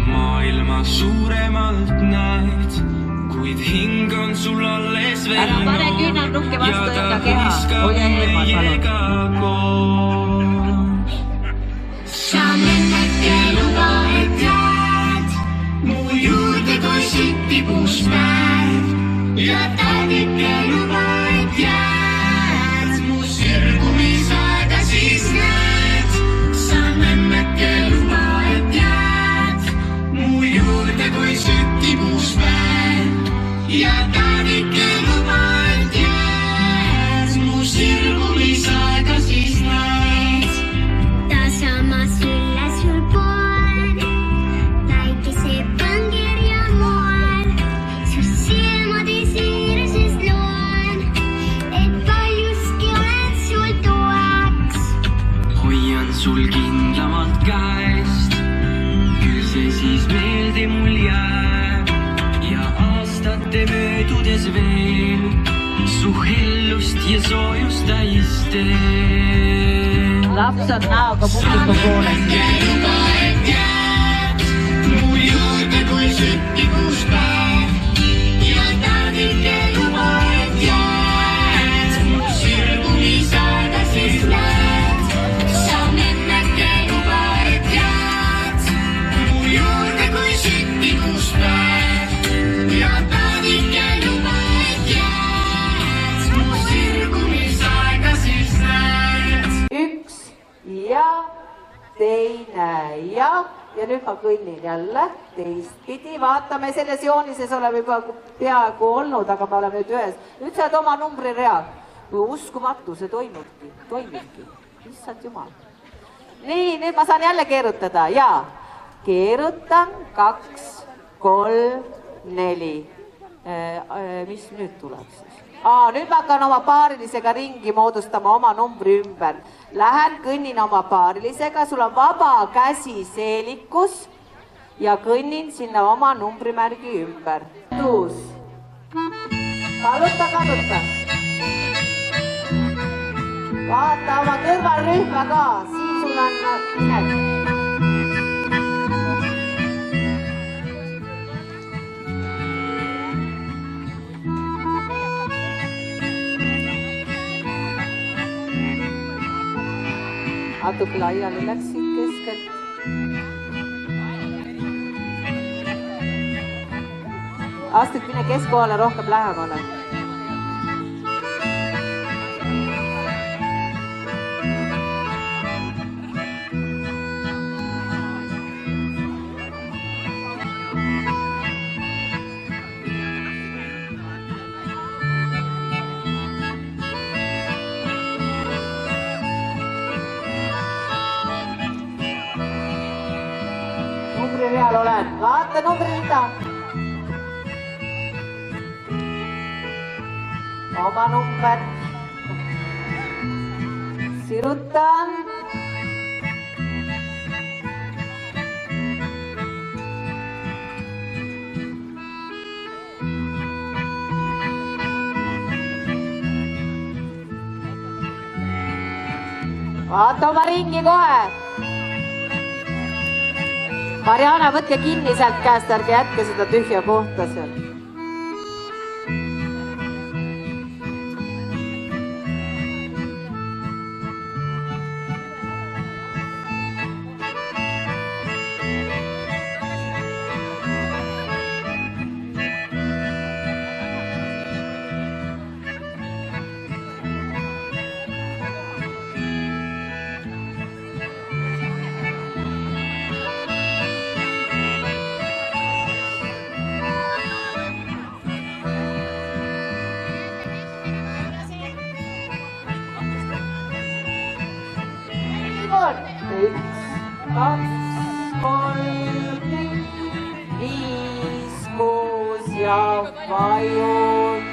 maailma suuremalt näed, kuid hing on sul alles veel ära pane küünarnukke vastu enda keha, hoia eemal palun. Sa menneke luba, et jääd mu juurde, kui süttibus päev ja tädike luba, et jääd mu sirgumisaega siis näed. Sa menneke luba, et jääd mu juurde, kui süttibus päev ja tädike luba, et jääd mu sirgumisaega siis näed. Sama sulle sul pool, väikese pangirja moel, su silmade siirses loon, et paljuski oled sul toeks. Hoian sul kindlamalt käest, küll see siis meelde mul jääb ja aastate möödudes veel su hellust ja soojust täis teen. Laps on näoga publiku poolest. Luba, et jääd mu juurde, kui süttibus päev ja tädike luba, et jääd mu sirgumisaega siis näed. Sa menneke luba, et jääd mu juurde, kui süttibus päev ja tädike luba, et jääd mu sirgumisaega siis näed. Üks ja teine ja nüüd ma kõnnin jälle teistpidi. Vaatame, selles joonises oleme juba peaaegu olnud, aga me oleme nüüd ühes. Nüüd saad oma numbrirea. Uskumatu, see toimibki. Issand jumal. Nii, nüüd ma saan jälle keerutada. Ja keerutan 2, 3, 4. Mis nüüd tuleb siis? Nüüd ma hakkan oma paarilisega ringi moodustama oma numbri ümber. Lähen, kõnnin oma paarilisega, sul on vaba käsi seelikus ja kõnnin sinna oma numbrimärgi ümber. Tuus. Kaluta. Vaata oma kõrvalrühma ka, siin sul on minek. Natuke laiali läksid keskelt. Astrid, mine keskkohale rohkem lähemale. Numbrireal olen. Vaata numbririda. Oma number. Sirutan. Vaata oma ringi kohe. Mariana, võtke kinni sealt käest, ärge jätke seda tühja kohta seal. Üks, kaks, kolm, 5, 6 ja vajun.